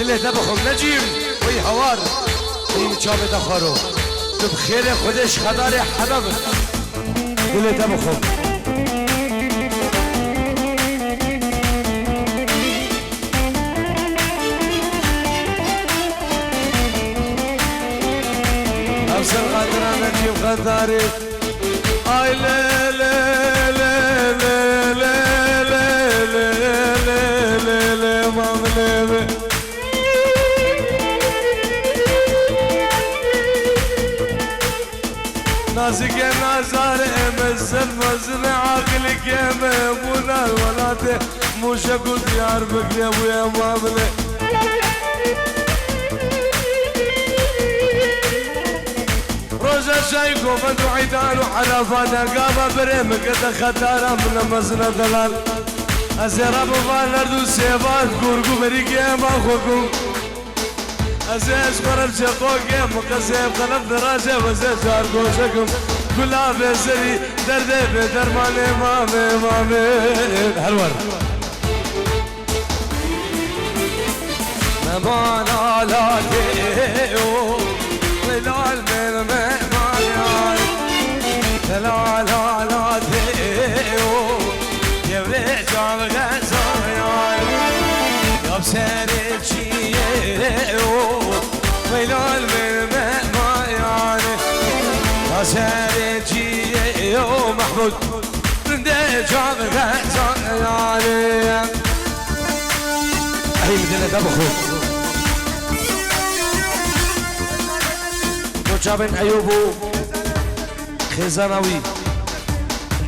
دل دبخم نجیم وی هوار این چاپ دخارو تو بخیر خودش خدار حبب دل دبخم افسر قدران نجیم قداری آی لا لا لا لا لا لا لا مامله نازك نازار امزل مزل عقلك يا ميمونة الولاد مو شكو ديار بك يا ابويا مامله روزا شايكو فندو عيدان وحلفات قابا بريمك اتخطارا من مزنة دلال ازيرا بفالردو سيبات قورقو بريكي ما خوكو ازيز قرب شقوكي مقسيب قلب دراجة وزيز جاركو شكم كلها بزري دردي بدرماني مامي مامي هلور ممانا لا تيو ولال من مهمان لا لا لا تيو يبري جام غزايا ياب سري تشيو ولال من مهمان يا سري تشيو محمود رندي جام غزايا هي مدينة دبخو جابن أيوبو خزانوي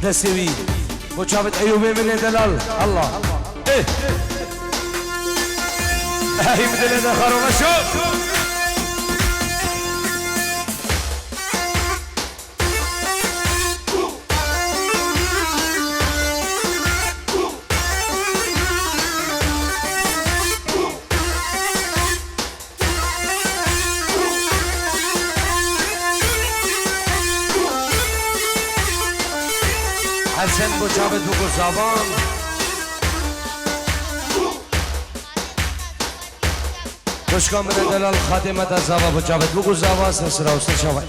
دسوي وجابت أيوبي من دلال الله إيه هاي مدينة دخارو مشوف حسن بجابت بگو زبان خوشکام من دلال خاتمت زبان بجابت بگو زبان سنسرا و سنشاوان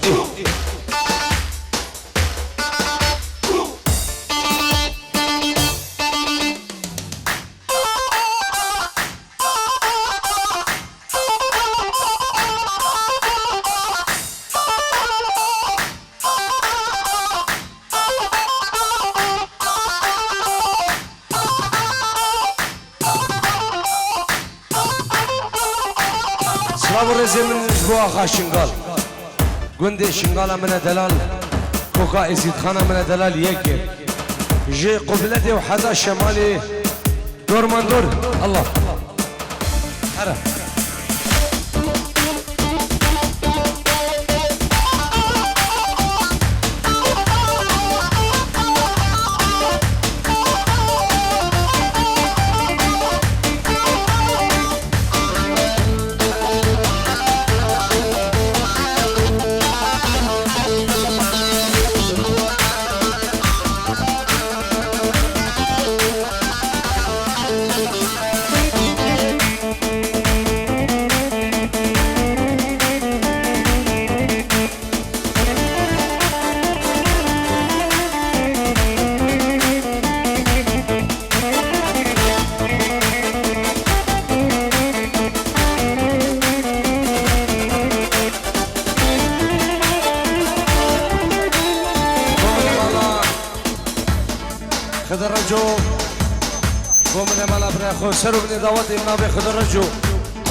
سلام رزي من اسبوع آخا شنغال قندي شنغال من دلال كوكا ازيد خانة من دلال يكي جي قبلتي وحدا شمالي دور من دور الله حرا خضر رجو ومن مالا بريخو سرو بني داوتي من ابي خضر رجو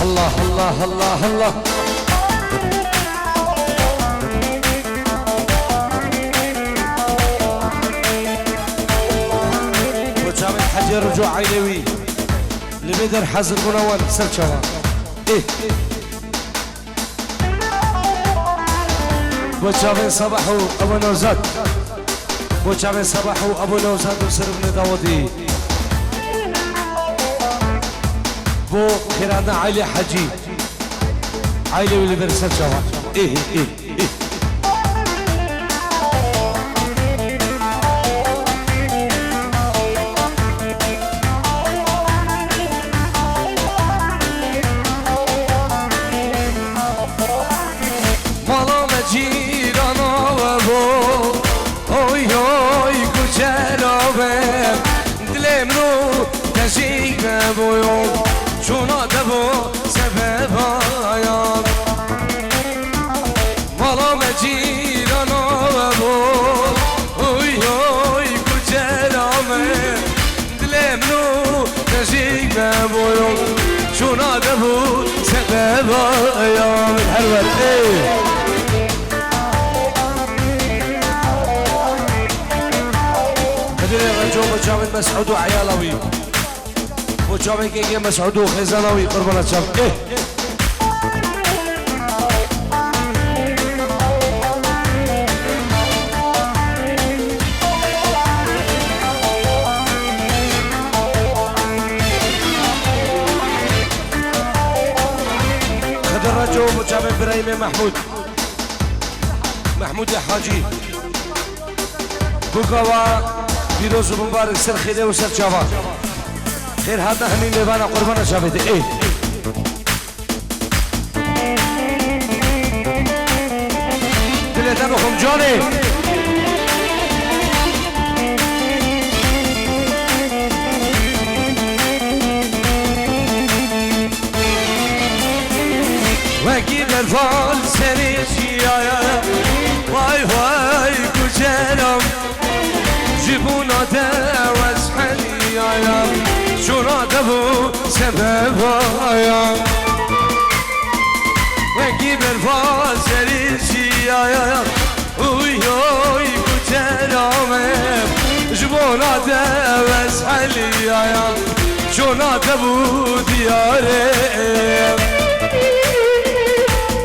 الله الله الله الله وجاب الحجر رجو عيلوي اللي بيدر حزر منول سرشوا ايه وجاب صباحو ابو نوزاد وجاب صباحو ابو نوزاد وسر بن داودي بو خيرانا عيلي حجي عيلي واللي برسل شوا ايه ايه ايه نزیک بویم چون آدبو سبب آیم مالا مجیرانا بود اوی اوی کجرامه دلم نو نزیک بویم چون آدبو سبب آیم الحلوة جو مجاوب مسعود وعيالوي مجاوب كيكي مسعود وخزانوي قربنا تشاف خضر رجو مجاوب ابراهيم محمود يا حاجي بوكاوا فيروز مبارك سر خيره وسر شابا خير هذا همين ميبانا قربانا شافته ايه دلتا بخم جاني وكيد الفال سريشي يا واي واي كجلم جبونا دوز حلي آيام شونا دبو سبب آيام وكيب الفاسريشي آيام اوي اوي كترامم جبونا دوز حلي آيام شونا دبو ديارم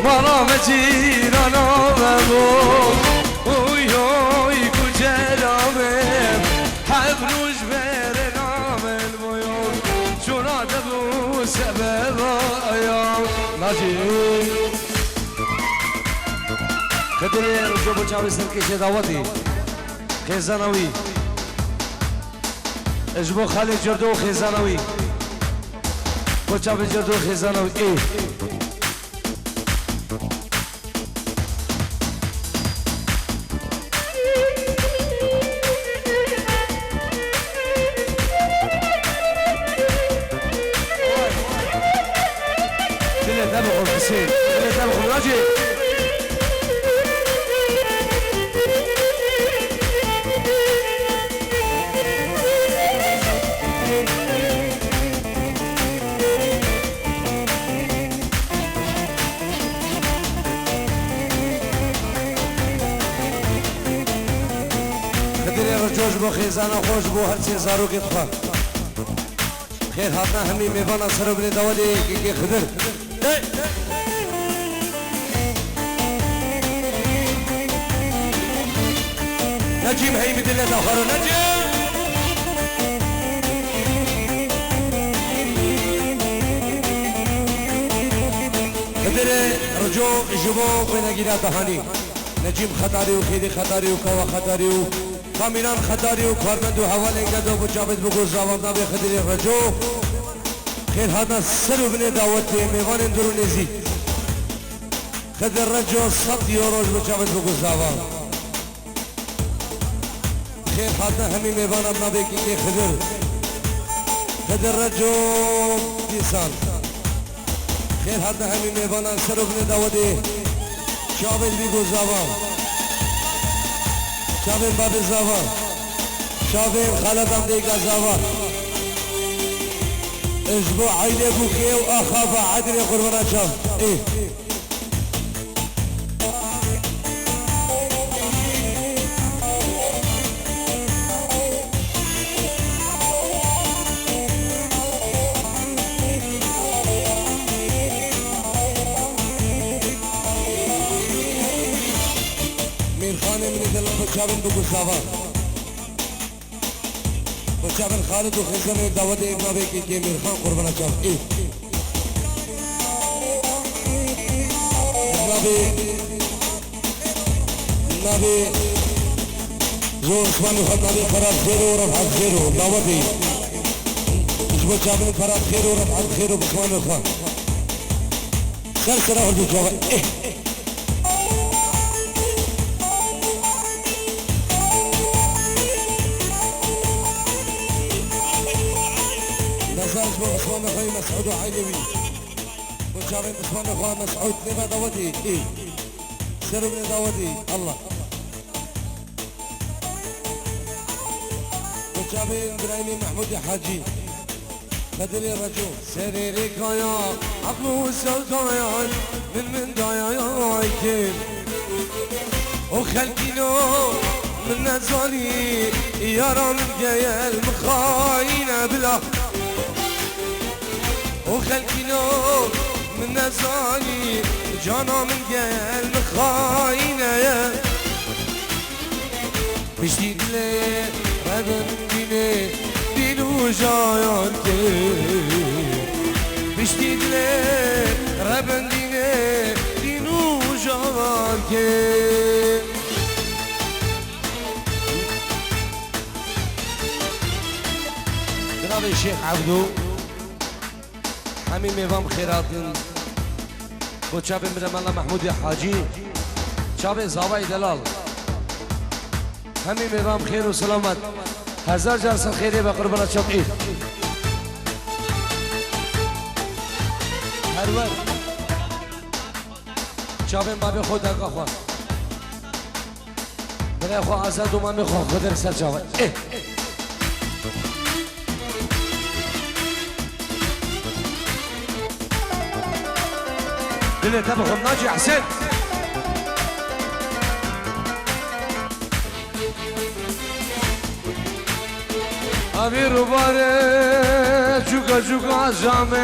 مالا مجيرانا مبو اوي اوي كترامم حبروش برنام البيوم شونا دبو سبب آيام ناجي خدري رجو بچاوي سرکش دعوتي خزانوي اجبو خالد جردو خزانوي بچاوي جردو خزانوي ايه حسين اللي تابعهم راجي خدري رجوج بو خيزانا خوش بو هرچي زارو كتخوا خير هاتنا همي ميوانا سربني دولي كي خدر نجيم هي مثل الآخر نجيم قدر رجو جبو بنجينا تهاني نجيم خطاري وخيدي خطاري وكوا خطاري وكاميران خطاري وكارمند وحوالي قدو بجابت بقول زوامنا بخدر رجو خير هذا سر بني دعوتي ميوان اندرونيزي خدر رجو 100 يورو بجابت بقول زوام خير هذا همي ميوان ابنا بكي خدر رجو ديسان خير هذا همي ميوان سر بني دعوتي شابل بقول زوام شابل باب زوام شابل خالد امديقا زوام اسبوع عيلة بوكيه واخاف عدل قربنا شاف ايه مير خانه من دلن بچابن بگو ساوا بچابن خالد وخزن دعوت ابن ابي كي مير خان قربنا شاف ايه نبي زو عثمان الخطابي فرات خير ورفعت خير دعوتي اسمه بچابن فرات خير ورفعت خير بخوان الخان سر سرا هردو جواب ايه سرج بو خوي مسعود وعيلوي وشافين بسمان خوي مسعود نبا داودي سرو بن داودي الله وشافين ابراهيم محمود حاجي بدل الرجل سريري كايا عقل وسل كايا من دايا يايكين وخلقينو من نزالي يارا من جايا المخاينة بلا وخلقينو من نزالي جانا من جايا المخاينة يا بشتيد لي ردن ديني دينو جايان كي بشتيد لي ردن ديني دينو جايان كي جناب الشيخ عبدو همین میوام خیراتین با چاب مرم الله محمود حاجی چاب زاوای دلال همین میوام خیر و سلامت هزار جرس خیری به قربان چاب اید هر وقت چاب باب خود آقا خواه برای خواه آزاد و ما میخواه خود رسل چاب دلي تبخم ناجي حسين أبي رباري جوكا جوكا جامي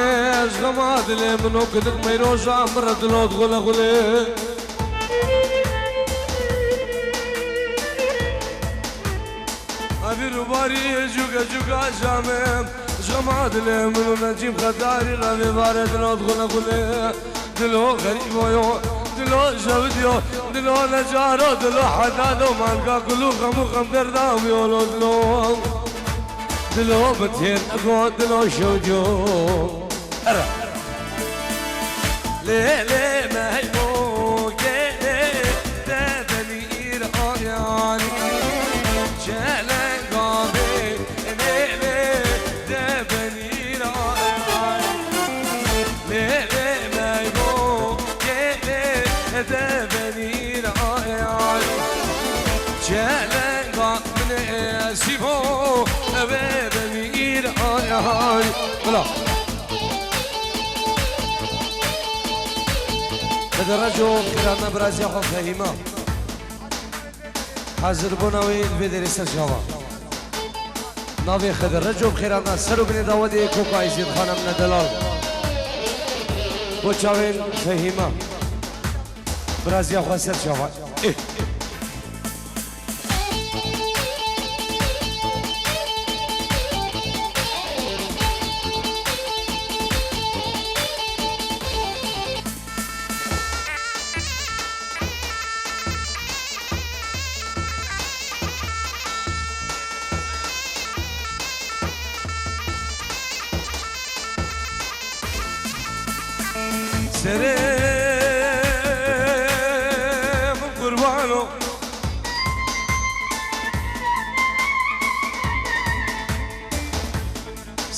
أشغما دلي منو كدك ميرو جامر دلو دغلا غلي أبي رباري جوكا جوكا جامي أشغما دلي منو نجيب خداري غامي باري دلو دغلا غلي دلو غريب ويو دلو جوديو دلو نجارو دلو حنانو مانكا كلو خمو خم دردام يولو دلو دلو بتين اكو دلو شوجو ارى لي لي مهيمو لي تبنير آياني جلن قابي لي لي تبنير آياني لي دبني العيال جلن قام من سيفو دبني العيال لا بدرجو كلامنا برازي خو فهيمه حاضر بنوي الفيديو سجوا نبي خدرجو بخيرنا سرو بن داودي كوكا يزيد خانم ندلال وچاوين فهيمه برازيل خسر شوال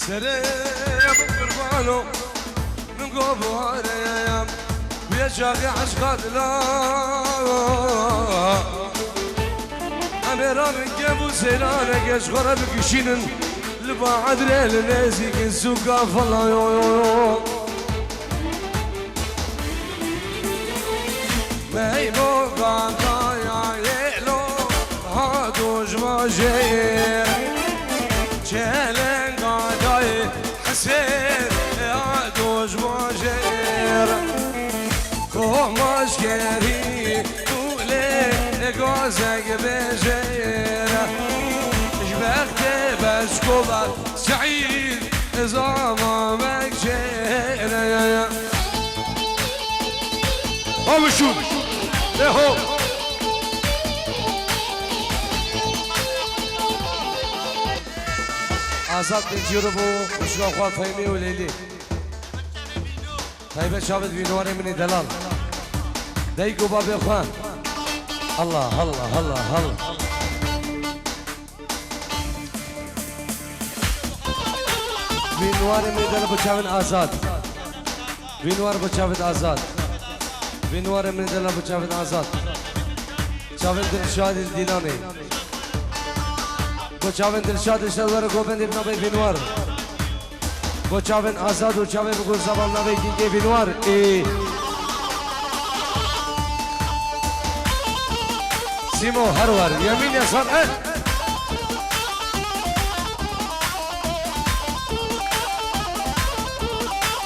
سريم قربانو من قبو هاريام ويا شاقي عشقات لا أميرا من قبو سيرانك يشغر بكشينن لبا عدري لنازيك السوقا فلا يو يو ميمو قاقا يا ليلو هادو جماجير جلن قاداي حسين يا دوج ماجير كوماش كيري تولي قوزك بجير جبخت بشكوبة سعيد زاما مكجير هو شو هو آزاد بنجيربو مشروع خواه فهمي وليلي طيبه شابت بينواري مني دلال دايقو بابي خواه الله الله الله الله وینوار میدل بچاون آزاد وینوار بچاون آزاد وینوار میدل بچاون آزاد چاون دلشاد دیلانی بچاون دلشاد شدوار گوبند ابن ابی وینوار بچاون آزاد و چاون بگو زبان نبی دیگه وینوار سیمو هرور یمین یسار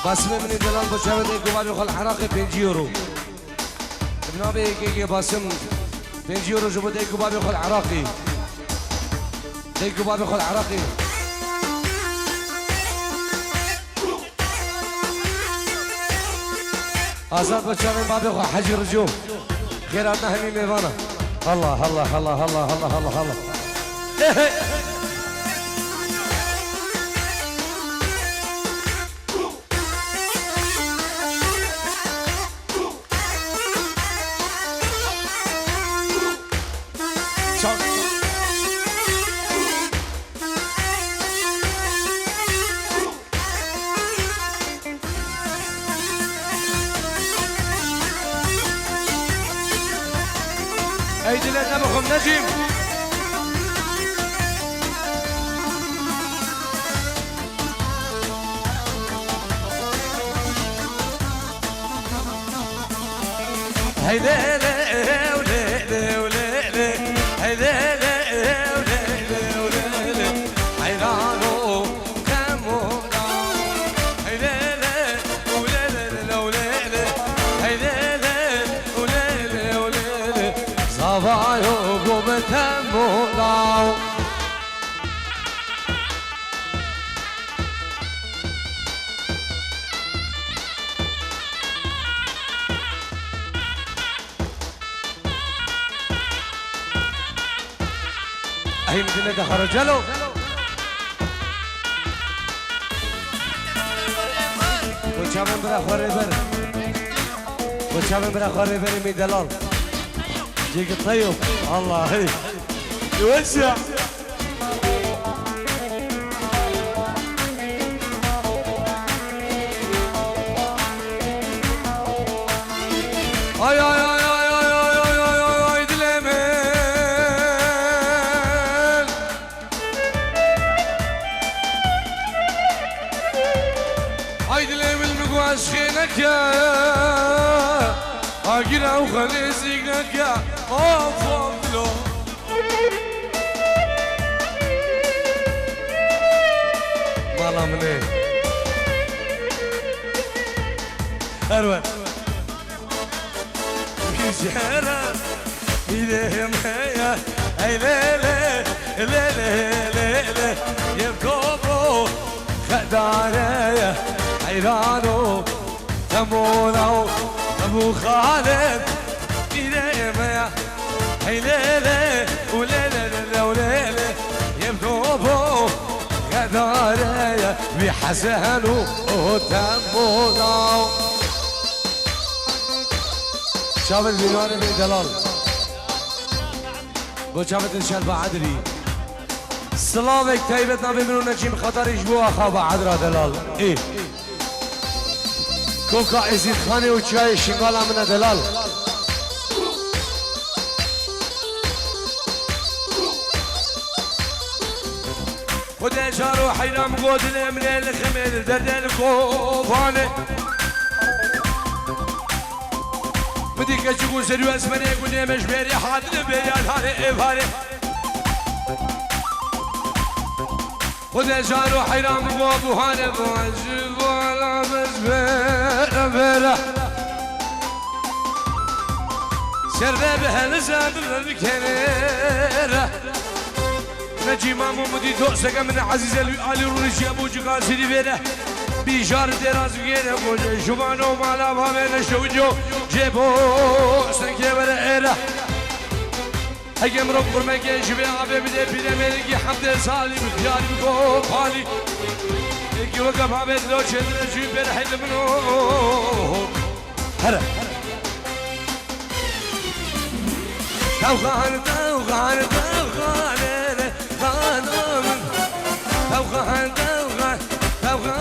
باسم من دلال بچاود گواری خال عراق 5 یورو ابن ابی باسم 5 یورو جو بده گواری خال عراقی ده گواری خال عراقی آزاد بچاود بابی خال حجر جو خیرات نهمی میوانه الله الله الله الله الله الله الله ايدي لنا بخم نجم هيدا وليلي وليلي هيدا وليلي وليلي عيرانو كمونا هيدا وليلي وليلي هيدا وليلي وليلي صبايو قومتمونا هي مدينة خرجلو وشامن برا خريبر وشامن برا خريبر ميدلال جيك الطيب الله هي يوسع اي اي اي عشقينك يا اقرا وخليزينك يا افضلو مالا منين اروى بجهرة ايديهم يا اي ليلي ليلي ليلي يبكوبو خداري عيرانو تمونو ابو خالد ايديهم يا هي ليلي وليلي وليلي يبكوبو خداري بحسنو وتمونو شاب البنوان بن دلال وشابت الشلبة عدري سلامك تايبتنا بمنو نجيم خطر يجبوها خابا عدرا دلال ايه كوكا ازيد خاني وشاي شنقالا من دلال خده جارو حيرام قودل من الخميل دردن كوفاني بديك اشوفو سريو اسمني قولي مش بيري حاضر بيان هاري افاري خده جارو حيرام قوبو هاني بوجبو على مزبير بيرا سربه بهالزاب بالكنيرة نجي مامو مدي دوسك من عزيز علي رونشي ابو جقال سيدي بيرا بيجار دراز غيره بوجه شبانو مالا بابنا شوجو جيبو سنكي برا هجم رب برمكي شبي ابي بدي بيدمركي حمد سالي بخياري بكو بالي يجي وقف عبد لو شدنا جيب برحل منو هلا توخان توخان توخان توخان توخان توخان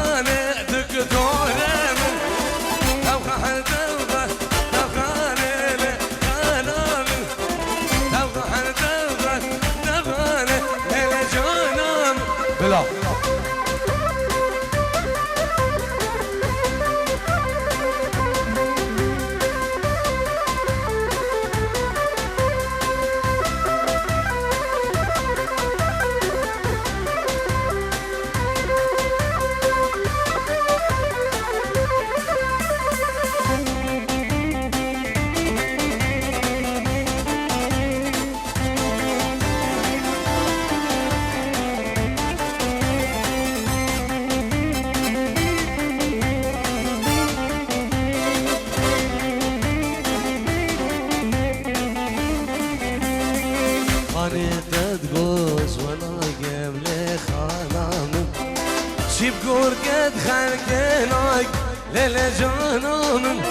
شي بقول قد خلقناك ليلة جانم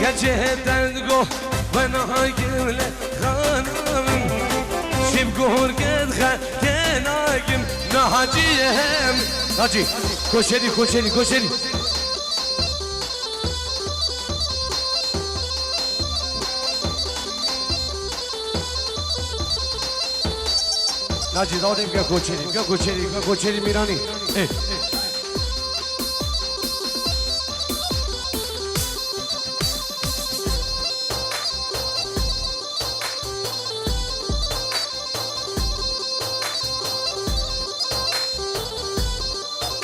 كجهد تنقو ونهاي قبلة خانم شي بقول قد خلقناك نهاجيهم ناجي كوشري كوشري كوشري ناجي داودیم که کوچری میرانی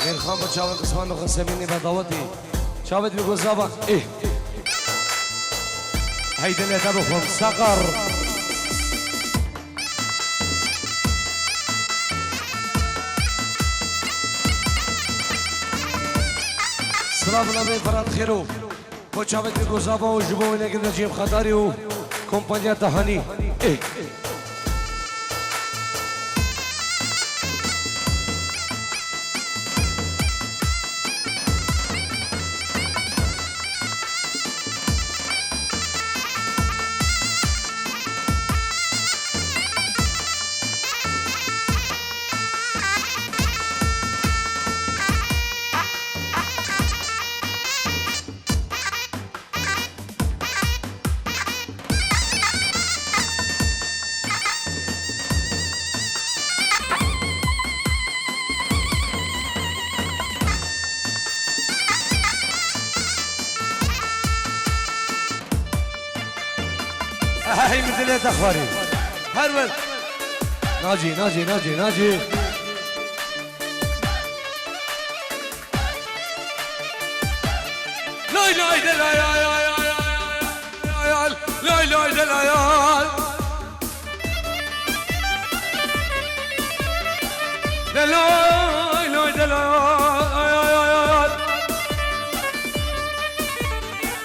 غیر خان با چاوت قسمان و خسمینی و داوتی چاوت بگو زابق هیدن یتبو خون سقر سلام نبی فراد خیرو با چاوت بگو زابا و جبو نگه جیم خطاری و کمپانیا تهانی هاي مثل اخباري هرول ناجي ناجي ناجي ناجي لا لا لا لا لا لا لا لا لا لا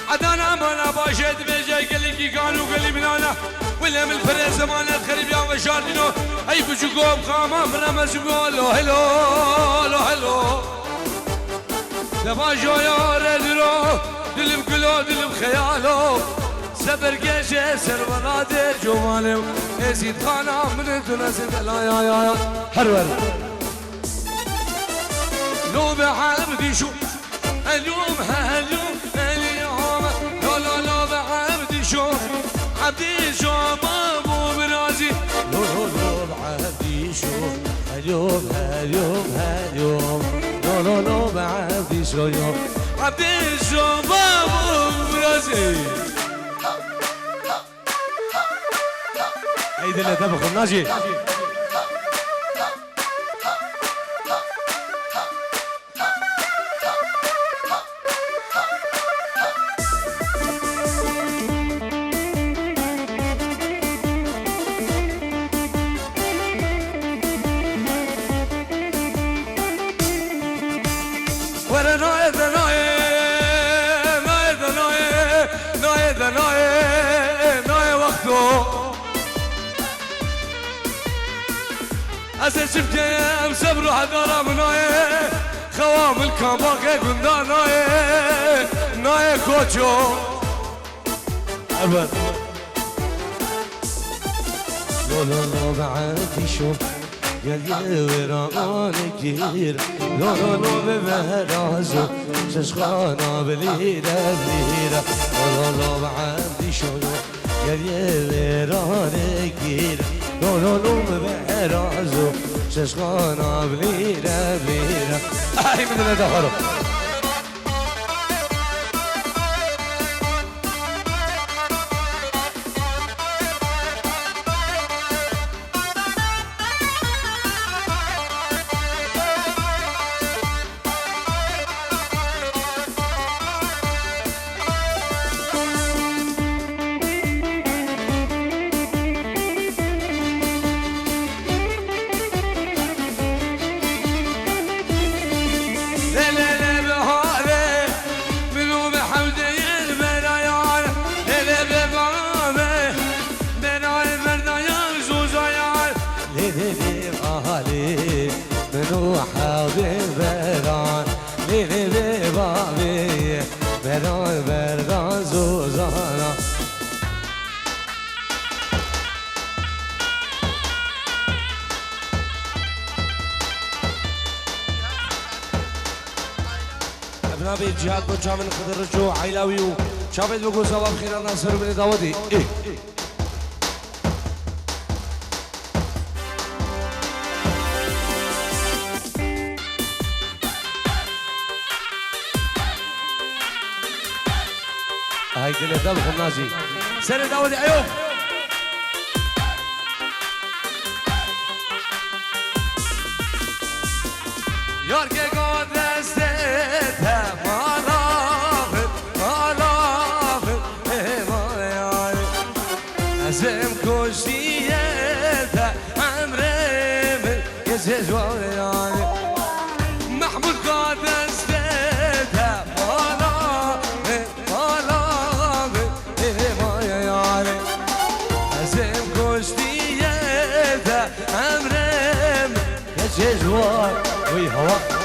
عدانا مانا باشد بيجي قلي كي كانوا قلي بنانا ولا من الفريق زمانات خريب يا وشاردينو اي بجوكم قاما منا مسجو لو هلو لو هلو دبا جويا ردرو دلم كلو دلم خيالو سبر قيشه سر ونادر جوالو ازيد خانا من تنسد لا يا حرور لو بعبدي شو اليوم هاليوم عبدي شو مامو برازي لو بعبدي شو اليوم لو بعبدي شو يوم عبدي شو مامو برازي عيد اللي تبخل ناجي أسا شفتي مسبرو حذارة مناي خوام الكاماكي قندان ناي كوتشو أبد لو بعدي شو يلي وراني كير لو ببهرازو ششخانا بليرة لو بعدي شو يلي وراني كير لو ببهرازو ششخانا بليرة أي من اللي دخلوا منو حبيبه بران لیلی بی بابی بران بران زوزانا ابنابي الجهاد بوجه من خضر الرجوع عيلاوي شابت بقول صباح خير ناصر بن داودي إيه هاي دل دل خنازي سر داودي أيوب ياركي قد نستها زم كوشيته عمري من يزجواني محمود قاد استيته ما يعني زم كوشيته عمري من يزجواني ويهوا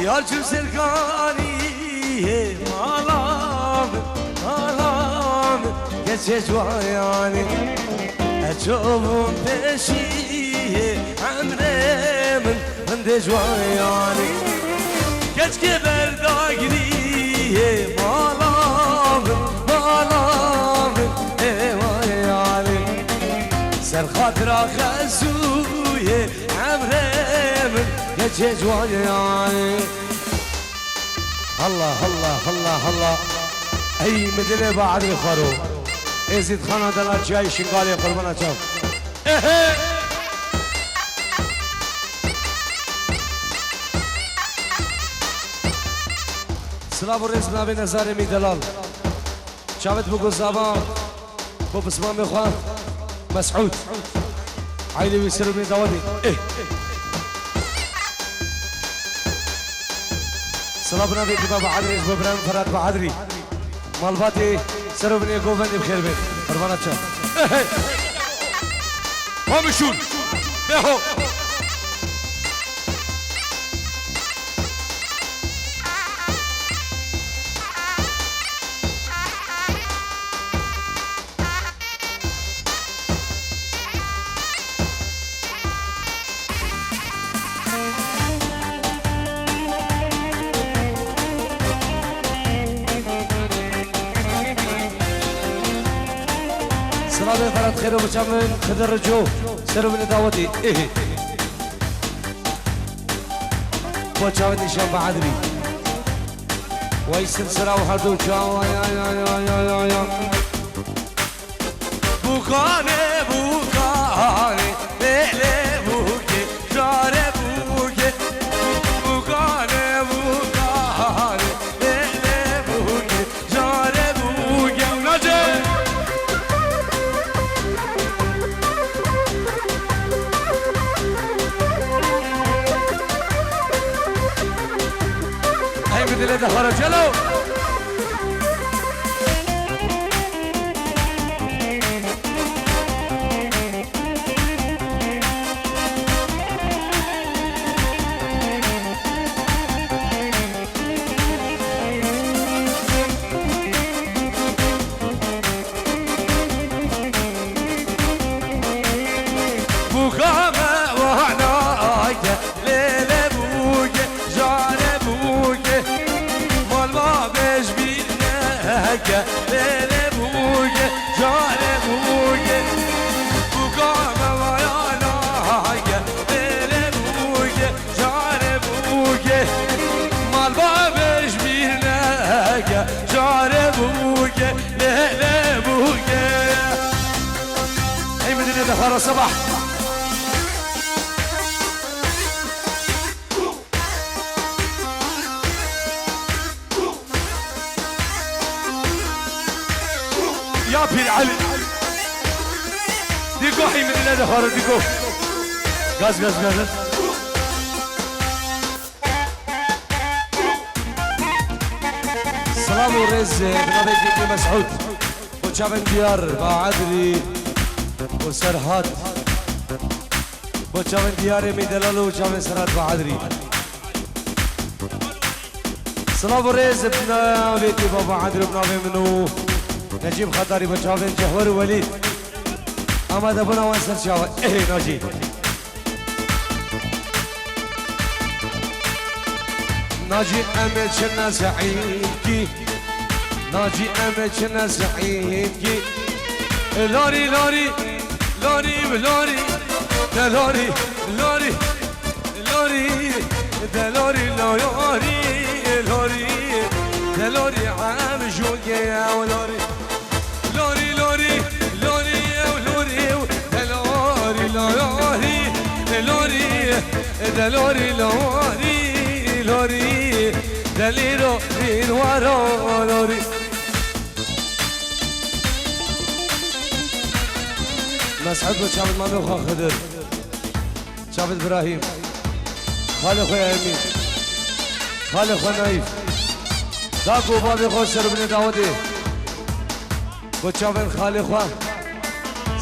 Yarcım serkani malam geçe cvayani Eçovun peşi emremin hende cvayani Geç geber dagri malam eyvayani Ser hatıra khasuye emremin geçe cvayani الله الله الله الله اي مدينه بعد الخرو ازيد خانه دلال جاي شنقالي قربنا شوف سلام الرئيس نبي نزاري مي دلال شافت بوكو زابان بو بسمان بخوان مسعود عيلي ويسروا من داودي صلابنا بيت بابا عدري اسمه ابراهيم فرات بعدري مالباتي سروا بني كوفندي بخير بيت قربانات شاف ما مشون بيهو سلام فرات خير وبشامل خضر رجو سروا من داودي وشاوت نشان بعدري ويسن سرا وحدو شاو يا بوكاني ليلي بوكي جاري بوكي بوكاني ليلي بوكي جاري بوكي ونجي بدل دخل جلو بوكامة وعناك ليلة بوك جارة بوك ليلة بوك جارة بوك بوكامة وعناك ليلة بوك جارة بوك مال بابش بيرناك جارة بوك ليلة بوك اي مدينة دخل الصباح يا بير علي ديكو حي من هذا خارج ديكو غاز غاز غاز سلام ورز بنابي ديكو مسعود وشابن ديار بعدري وسرحات وشابن ديار ميدلالو وشابن سرحات بعدري سلام ورز بنابي بابا عدري بنابي منو نجيب خطاري بشابن جهور وليد اما دبنا وانسر شاوي ايه ناجي ناجي امل شنا سعيدكي ناجي امل شنا سعيدكي لوري لوري لوري لوري ده لوري لوري لوري ده لوري لوري لوري ده لوري عام جوجي يا ولوري لوري لوري لوري يا ولوري ده لوري لوري لوري ده لوري لوري لوري ده ليرو من ورا لوري مسعود وشابد مامي خو خضر شابد ابراهيم خالي خويا امين خالي خو نايف داكو بابي خو شربني داودي وشابن خالي خو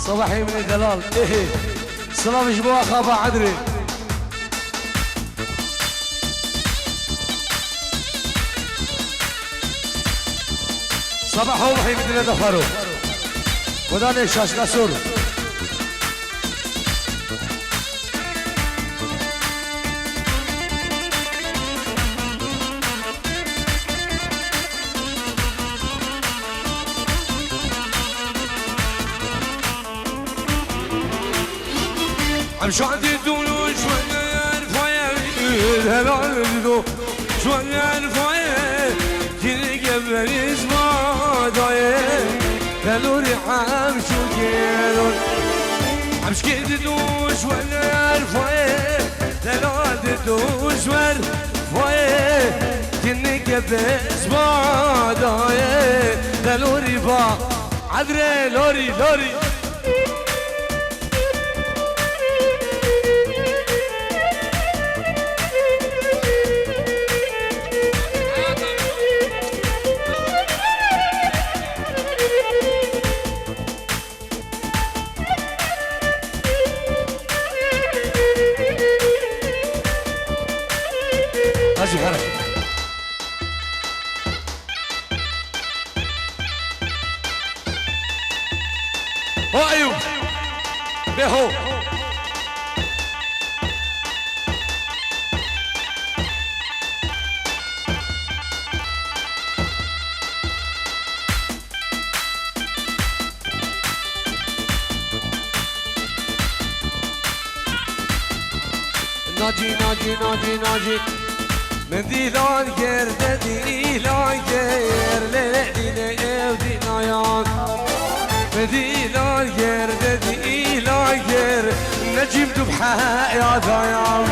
صباحي من دلال ايه سلام جبوها خابا عدري صباح وضحي من دفارو وداني شاش قصور عم شو عندي دولو شوية الفاية الهلال دو شوية الفاية جيني قبل اسمه دايه دلوري عم شو كيلون عم شكيت دوش ولا الفاية دلال دوش والفاية جيني قبل اسمه دايه دلوري با عدري لوري لوري اجي حرك هو ايوب بهو ناجي ناجي ناجي ناجي من ديلان گرده دیلان گر لیدینه او دینایان من ديلان گرده دیلان گر نجیم دو بحیات آیام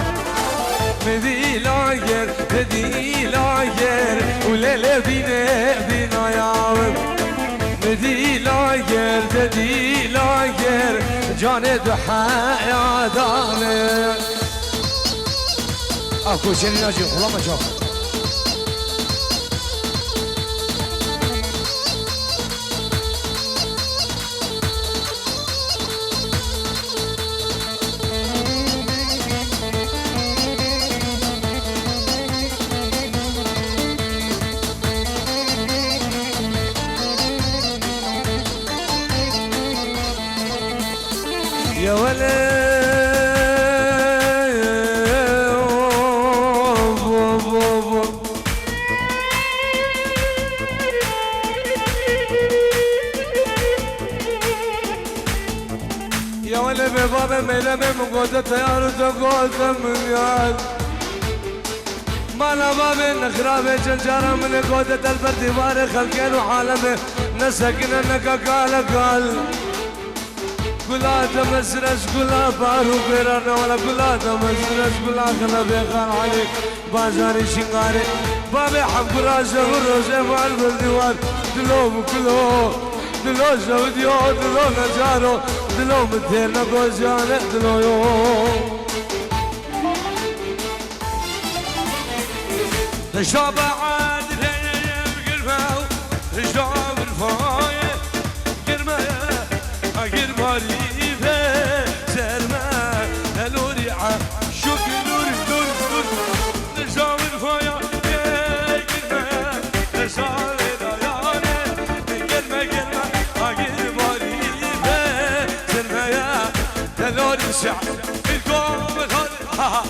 من ديلان گرده دیلان گر و لیدینه او دینایام من ديلان گرده دیلان گر جان دو حیات آنه اكو شنو ناجي والله ما شاف يا ولد يا ولد بابا ميلمي مقودة تيار وتقودة من يال مالا بابي نخرابي جنجارة من قودة البرد باري خلقين وحالمي نسكن انك قال قال قلا تمسرش قلا بارو بيرانا ولا قلا تمسرش قلا خلا بيخان عليك بازاري شنغاري بابي حق راجة والروجة والبالديوان دلو بكلو دلو شوديو دلو نجارو دلو مدينا قوزيانة دلو يوم تشرب عاد الهيم قرفاو تشرب الفاية قرمايا قرما ريفة سرما نلوري عشوك نور نور نور تشرب الفاية قرمايا تشرب الديانة قرما قرما قرما ريفة سرمايا نلوري شعب الكوم الهار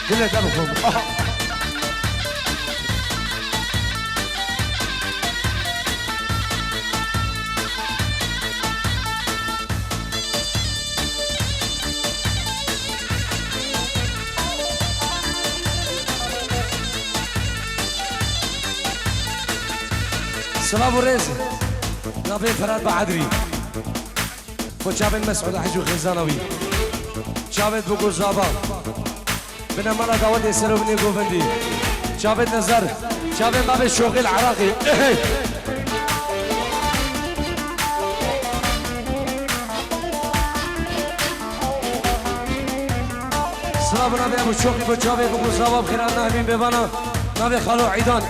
كلها دمكم سلام ورزق نبي فراد بعدري وشابن مسعود حجو خزانوي شابن بوكو زابا بنا مرة داود يسرو بني قوفندي شابن نزار شابن باب الشوقي العراقي سلام نبي ابو الشوقي بو شابن بوكو زابا بخيرات نهمين ببانا نبي خالو عيدان